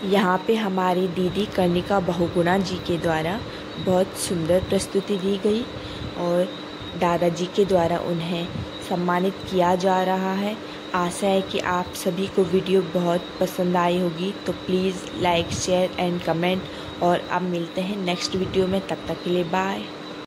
यहाँ पे हमारी दीदी कर्णिका बहुगुणा जी के द्वारा बहुत सुंदर प्रस्तुति दी गई और दादाजी के द्वारा उन्हें सम्मानित किया जा रहा है। आशा है कि आप सभी को वीडियो बहुत पसंद आई होगी, तो please like share and comment. और अब मिलते हैं नेक्स्ट वीडियो में, तब तक के लिए बाय।